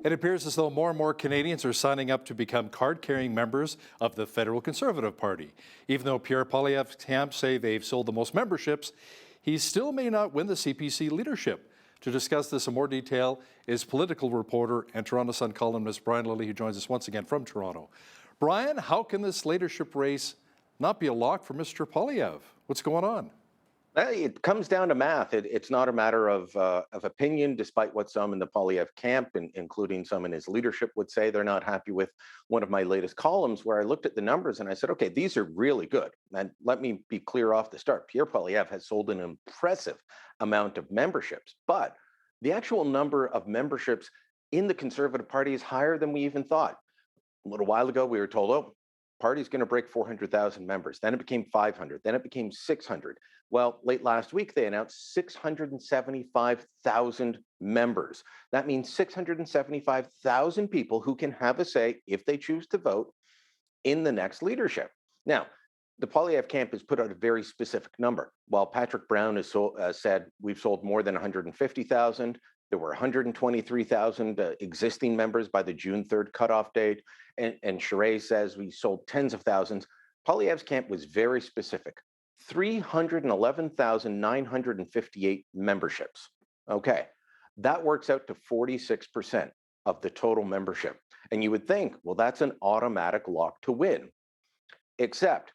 It appears as though more and more Canadians are signing up to become card-carrying members of the federal Conservative Party. Even though Pierre Poilievre's camp say they've sold the most memberships, he still may not win the CPC leadership. To discuss this in more detail is political reporter and Toronto Sun columnist Brian Lilley, who joins us once again from Toronto. Brian, how can this leadership race not be a lock for Mr. Poilievre? What's going on? It comes down to math. It's not a matter of opinion, despite what some in the Poilievre camp, including some in his leadership, would say. They're not happy with one of my latest columns where I looked at the numbers and I said, okay, these are really good. And let me be clear off the start. Pierre Poilievre has sold an impressive amount of memberships, but the actual number of memberships in the Conservative Party is higher than we even thought. A little while ago, we were told, oh, party's going to break 400,000 members. Then it became 500. Then it became 600. Well, late last week, they announced 675,000 members. That means 675,000 people who can have a say, if they choose to vote, in the next leadership. Now, the Poilievre camp has put out a very specific number. While Patrick Brown has said we've sold more than 150,000, there were 123,000 existing members by the June 3rd cutoff date, and Charest says we sold tens of thousands. Poilievre's camp was very specific. 311,958 memberships. Okay, that works out to 46% of the total membership. And you would think, well, that's an automatic lock to win. Except,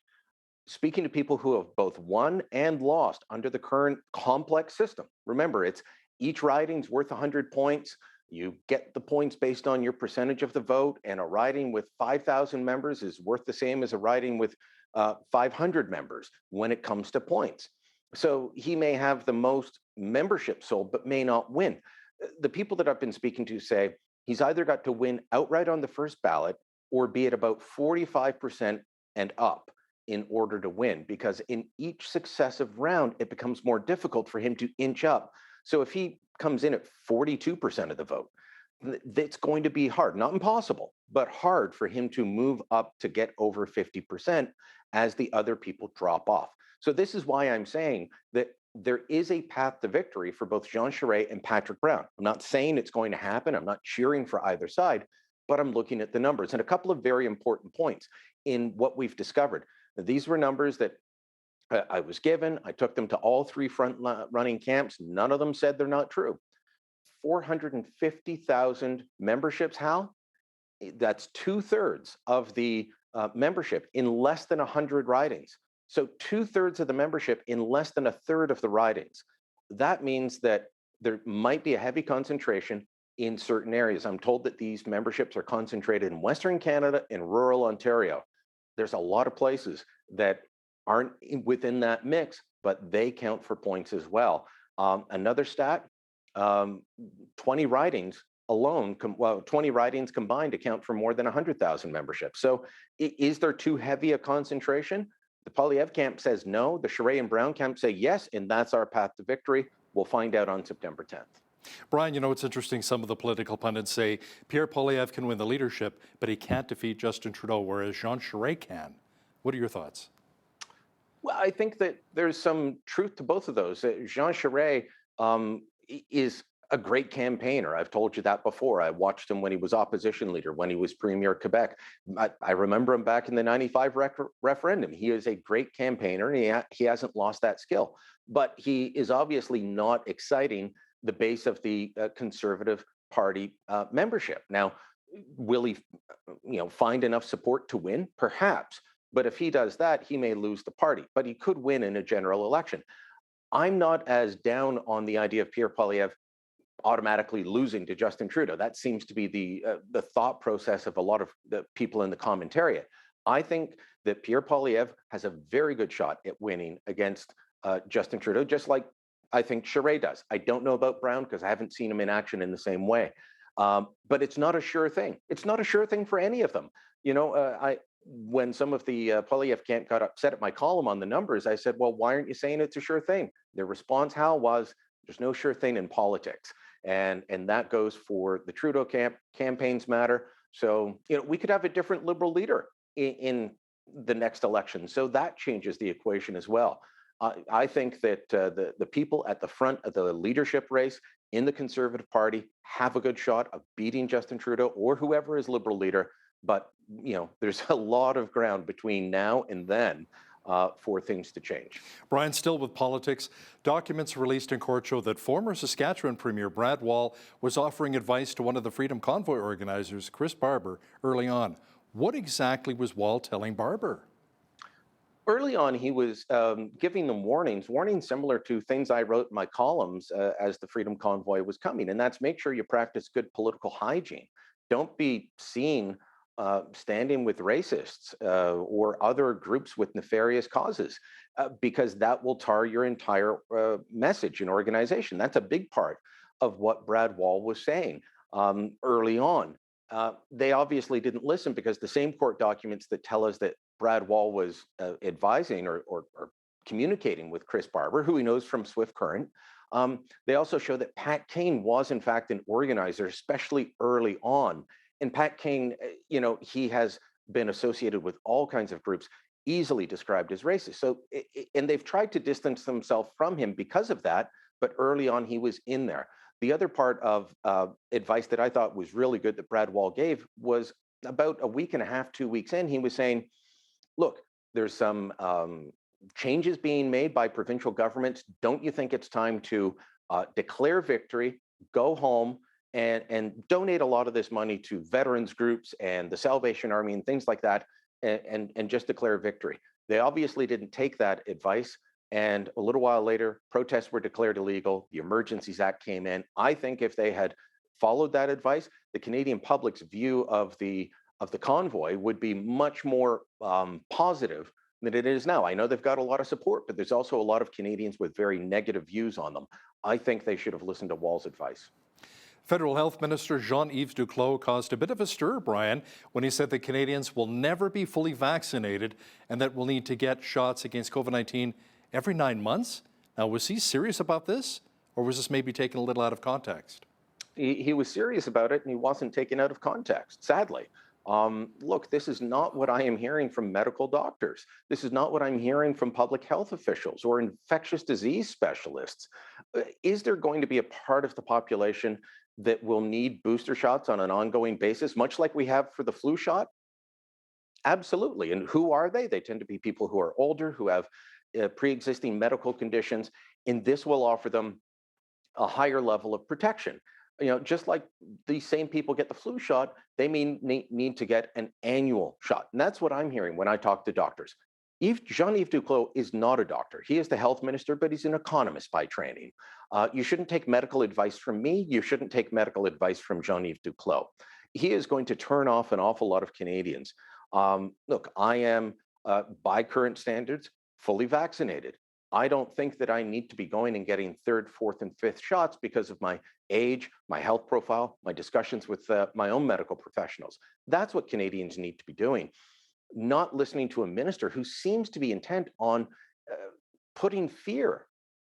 speaking to people who have both won and lost under the current complex system, remember, it's each riding's worth 100 points. You get the points based on your percentage of the vote, and a riding with 5,000 members is worth the same as a riding with 500 members when it comes to points. So he may have the most membership sold, but may not win. The people that I've been speaking to say he's either got to win outright on the first ballot or be at about 45% and up in order to win, because in each successive round, it becomes more difficult for him to inch up. So if he comes in at 42% of the vote, it's going to be hard, not impossible, but hard for him to move up to get over 50% as the other people drop off. So this is why I'm saying that there is a path to victory for both Jean Charest and Patrick Brown. I'm not saying it's going to happen. I'm not cheering for either side, but I'm looking at the numbers. And a couple of very important points in what we've discovered. These were numbers that I was given. I took them to all three front-running camps. None of them said they're not true. 450,000 memberships, Hal. That's 2/3 of the membership in less than 100 ridings. So 2/3 of the membership in less than a third of the ridings. That means that there might be a heavy concentration in certain areas. I'm told that these memberships are concentrated in Western Canada and rural Ontario. There's a lot of places that aren't within that mix, but they count for points as well. Another stat, 20 ridings alone, 20 ridings combined account for more than 100,000 memberships. So is there too heavy a concentration? The Poilievre camp says no. The Charest and Brown camp say yes, and that's our path to victory. We'll find out on September 10th. Brian, you know, it's interesting. Some of the political pundits say Pierre Poilievre can win the leadership, but he can't defeat Justin Trudeau, whereas Jean Charest can. What are your thoughts? Well, I think that there's some truth to both of those. Jean Charest is a great campaigner. I've told you that before. I watched him when he was opposition leader, when he was Premier Quebec. I remember him back in the 95 referendum. He is a great campaigner, and he hasn't lost that skill. But he is obviously not exciting the base of the Conservative Party membership. Now, will he find enough support to win? Perhaps. But if he does that, he may lose the party, but he could win in a general election. I'm not as down on the idea of Pierre Poilievre automatically losing to Justin Trudeau. That seems to be the thought process of a lot of the people in the commentariat. I think that Pierre Poilievre has a very good shot at winning against Justin Trudeau, just like I think Charest does. I don't know about Brown because I haven't seen him in action in the same way. But it's not a sure thing. It's not a sure thing for any of them. When some of the Poilievre camp got upset at my column on the numbers, I said, well, why aren't you saying it's a sure thing? Their response, Hal, was there's no sure thing in politics. And that goes for the Trudeau camp. Campaigns matter. So, we could have a different Liberal leader in the next election. So that changes the equation as well. I think that the people at the front of the leadership race in the Conservative Party have a good shot of beating Justin Trudeau or whoever is Liberal leader. But there's a lot of ground between now and then for things to change. Brian, still with politics, documents released in court show that former Saskatchewan Premier Brad Wall was offering advice to one of the Freedom Convoy organizers, Chris Barber, early on. What exactly was Wall telling Barber? Early on, he was giving them warnings similar to things I wrote in my columns as the Freedom Convoy was coming. And that's make sure you practice good political hygiene. Don't be seen standing with racists or other groups with nefarious causes, because that will tar your entire message and organization. That's a big part of what Brad Wall was saying early on. They obviously didn't listen, because the same court documents that tell us that Brad Wall was advising or communicating with Chris Barber, who he knows from Swift Current. They also show that Pat Kane was, in fact, an organizer, especially early on. And Pat Kane, he has been associated with all kinds of groups, easily described as racist. So, and they've tried to distance themselves from him because of that. But early on, he was in there. The other part of advice that I thought was really good that Brad Wall gave was about a week and a half, 2 weeks in. He was saying, look, there's some changes being made by provincial governments. Don't you think it's time to declare victory, go home, and donate a lot of this money to veterans groups and the Salvation Army and things like that, and just declare victory? They obviously didn't take that advice. And a little while later, protests were declared illegal. The Emergencies Act came in. I think if they had followed that advice, the Canadian public's view of the convoy would be much more positive than it is now. I know they've got a lot of support, but there's also a lot of Canadians with very negative views on them. I think they should have listened to Wall's advice. Federal Health Minister Jean-Yves Duclos caused a bit of a stir, Brian, when he said that Canadians will never be fully vaccinated and that we'll need to get shots against COVID-19 every 9 months. Now, was he serious about this, or was this maybe taken a little out of context? He was serious about it, and he wasn't taken out of context, sadly. Look, this is not what I am hearing from medical doctors. This is not what I'm hearing from public health officials or infectious disease specialists. Is there going to be a part of the population that will need booster shots on an ongoing basis, much like we have for the flu shot? Absolutely. And who are they? They tend to be people who are older, who have pre-existing medical conditions, and this will offer them a higher level of protection. Just like these same people get the flu shot, they need to get an annual shot. And that's what I'm hearing when I talk to doctors. Jean-Yves Duclos is not a doctor. He is the health minister, but he's an economist by training. You shouldn't take medical advice from me. You shouldn't take medical advice from Jean-Yves Duclos. He is going to turn off an awful lot of Canadians. Look, I am, by current standards, fully vaccinated. I don't think that I need to be going and getting third, fourth, and fifth shots because of my age, my health profile, my discussions with my own medical professionals. That's what Canadians need to be doing, not listening to a minister who seems to be intent on putting fear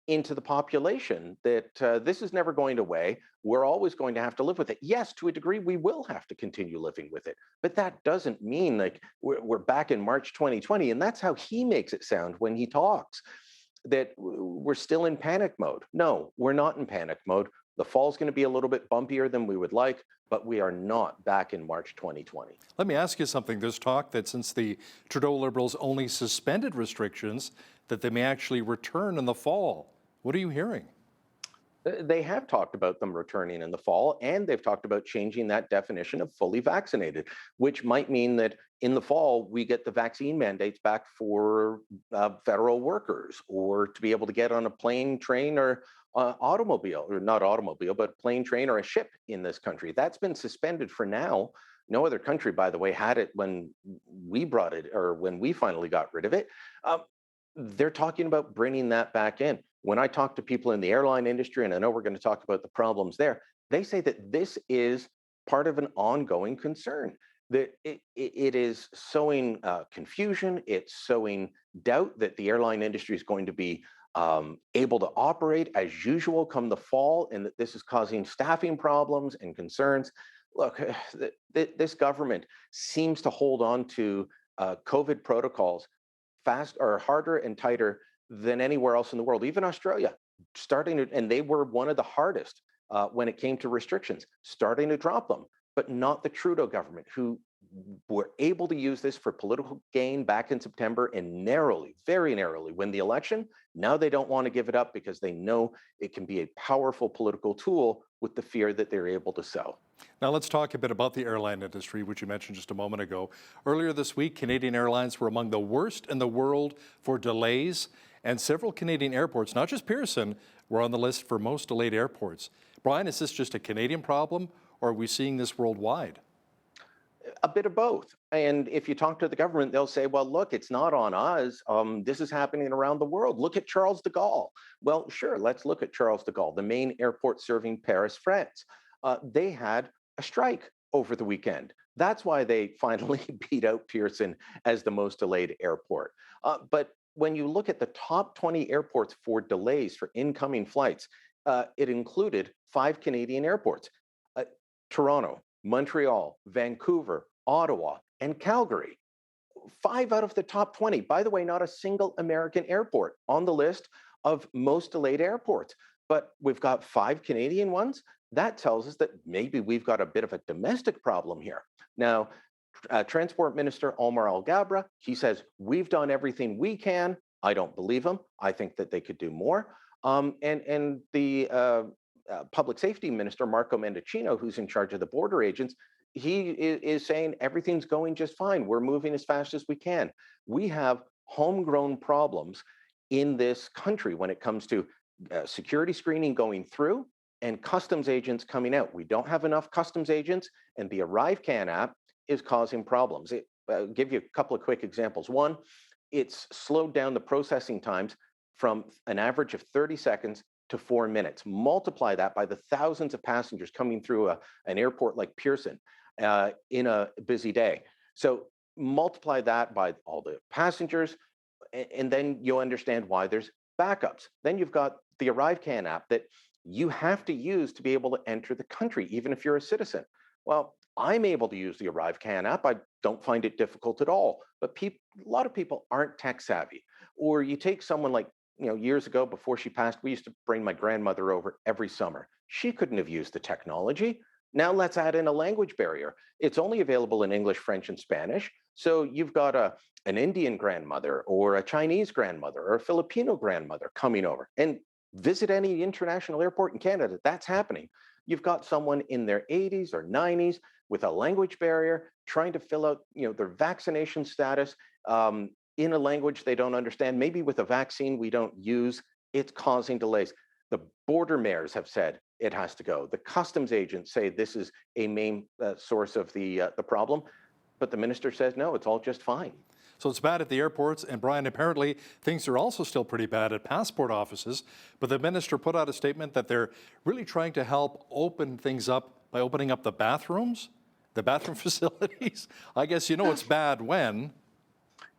into the population that this is never going away. We're always going to have to live with it. Yes, to a degree, we will have to continue living with it. But that doesn't mean like we're back in March 2020. And that's how he makes it sound when he talks, that we're still in panic mode. No, we're not in panic mode. The fall's going to be a little bit bumpier than we would like, but we are not back in March 2020. Let me ask you something. There's talk that since the Trudeau Liberals only suspended restrictions, that they may actually return in the fall. What are you hearing? They have talked about them returning in the fall, and they've talked about changing that definition of fully vaccinated, which might mean that in the fall, we get the vaccine mandates back for federal workers, or to be able to get on a plane, train, or automobile, or not automobile, but plane, train, or a ship in this country. That's been suspended for now. No other country, by the way, had it when we brought it, or when we finally got rid of it. They're talking about bringing that back in. When I talk to people in the airline industry, and I know we're going to talk about the problems there, they say that this is part of an ongoing concern, that it is sowing confusion, it's sowing doubt that the airline industry is going to be able to operate as usual come the fall, and that this is causing staffing problems and concerns. Look, this government seems to hold on to COVID protocols fast or harder and tighter than anywhere else in the world, even Australia, and they were one of the hardest when it came to restrictions, starting to drop them, but not the Trudeau government, who were able to use this for political gain back in September and narrowly, very narrowly, win the election. Now they don't want to give it up because they know it can be a powerful political tool with the fear that they're able to sow. Now let's talk a bit about the airline industry, which you mentioned just a moment ago. Earlier this week, Canadian Airlines were among the worst in the world for delays, and several Canadian airports, not just Pearson, were on the list for most delayed airports. Brian, is this just a Canadian problem, or are we seeing this worldwide? A bit of both. And if you talk to the government, they'll say, well, look, it's not on us. This is happening around the world. Look at Charles de Gaulle. Well, sure, let's look at Charles de Gaulle, the main airport serving Paris, France. They had a strike over the weekend. That's why they finally beat out Pearson as the most delayed airport. But when you look at the top 20 airports for delays for incoming flights, it included 5 Canadian airports: uh, Toronto, Montreal, Vancouver, Ottawa, and Calgary. 5 out of the top 20. By the way, not a single American airport on the list of most delayed airports. But we've got 5 Canadian ones. That tells us that maybe we've got a bit of a domestic problem here. Now, Transport Minister Omar Al Gabra, he says, we've done everything we can. I don't believe him. I think that they could do more. And the Public Safety Minister, Marco Mendicino, who's in charge of the border agents, he is saying everything's going just fine. We're moving as fast as we can. We have homegrown problems in this country when it comes to security screening going through and customs agents coming out. We don't have enough customs agents, and the ArriveCan app is causing problems. I'll give you a couple of quick examples. One, it's slowed down the processing times from an average of 30 seconds to 4 minutes. Multiply that by the thousands of passengers coming through an airport like Pearson in a busy day. So multiply that by all the passengers, and then you'll understand why there's backups. Then you've got the ArriveCan app that you have to use to be able to enter the country, even if you're a citizen. Well, I'm able to use the ArriveCan app. I don't find it difficult at all. But a lot of people aren't tech savvy. Or you take someone like, years ago before she passed, we used to bring my grandmother over every summer. She couldn't have used the technology. Now let's add in a language barrier. It's only available in English, French, and Spanish. So you've got an Indian grandmother or a Chinese grandmother or a Filipino grandmother coming over. And visit any international airport in Canada, that's happening. You've got someone in their 80s or 90s with a language barrier trying to fill out, their vaccination status in a language they don't understand, maybe with a vaccine we don't use. It's causing delays. The border mayors have said it has to go. The customs agents say this is a main source of the problem, but the minister says no, it's all just fine. So it's bad at the airports, and Brian, apparently things are also still pretty bad at passport offices. But the minister put out a statement that they're really trying to help open things up by opening up the bathroom facilities. I guess it's bad when.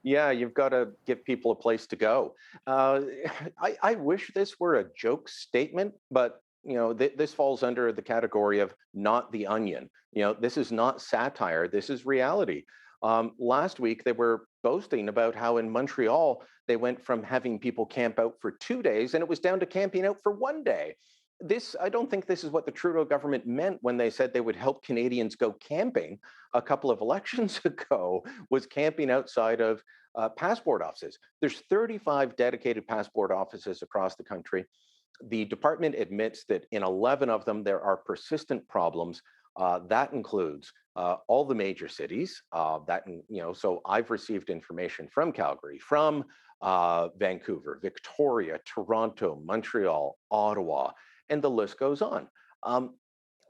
Yeah, you've got to give people a place to go. I wish this were a joke statement, but this falls under the category of not the onion. This is not satire. This is reality. Last week, they were boasting about how in Montreal, they went from having people camp out for 2 days, and it was down to camping out for 1 day. I don't think this is what the Trudeau government meant when they said they would help Canadians go camping a couple of elections ago, was camping outside of passport offices. There's 35 dedicated passport offices across the country. The department admits that in 11 of them, there are persistent problems. That includes all the major cities. So I've received information from Calgary, from Vancouver, Victoria, Toronto, Montreal, Ottawa, and the list goes on.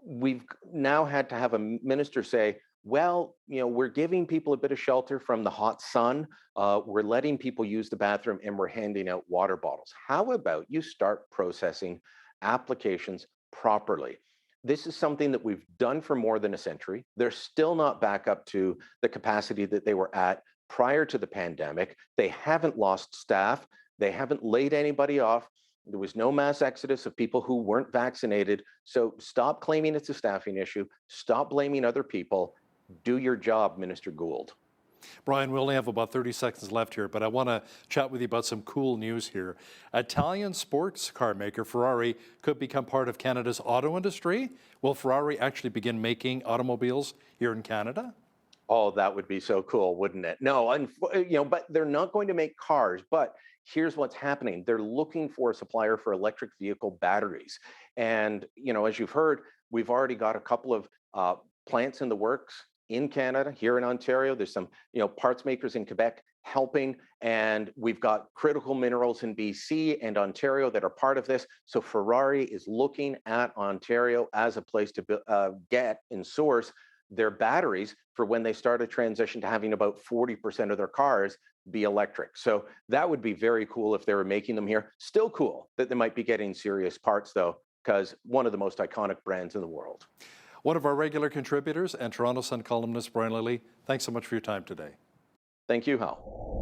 We've now had to have a minister say, well, we're giving people a bit of shelter from the hot sun. We're letting people use the bathroom, and we're handing out water bottles. How about you start processing applications properly? This is something that we've done for more than a century. They're still not back up to the capacity that they were at prior to the pandemic. They haven't lost staff. They haven't laid anybody off. There was no mass exodus of people who weren't vaccinated. So stop claiming it's a staffing issue. Stop blaming other people. Do your job, Minister Gould. Brian, we only have about 30 seconds left here, but I want to chat with you about some cool news here. Italian sports car maker Ferrari could become part of Canada's auto industry. Will Ferrari actually begin making automobiles here in Canada? Oh, that would be so cool, wouldn't it? No, but they're not going to make cars. But here's what's happening: they're looking for a supplier for electric vehicle batteries. And as you've heard, we've already got a couple of plants in the works in Canada, here in Ontario. There's some, parts makers in Quebec helping, and we've got critical minerals in BC and Ontario that are part of this. So Ferrari is looking at Ontario as a place to get and source their batteries for when they start a transition to having about 40% of their cars be electric. So that would be very cool if they were making them here. Still cool that they might be getting serious parts though, because one of the most iconic brands in the world. One of our regular contributors and Toronto Sun columnist, Brian Lilley, thanks so much for your time today. Thank you, Hal.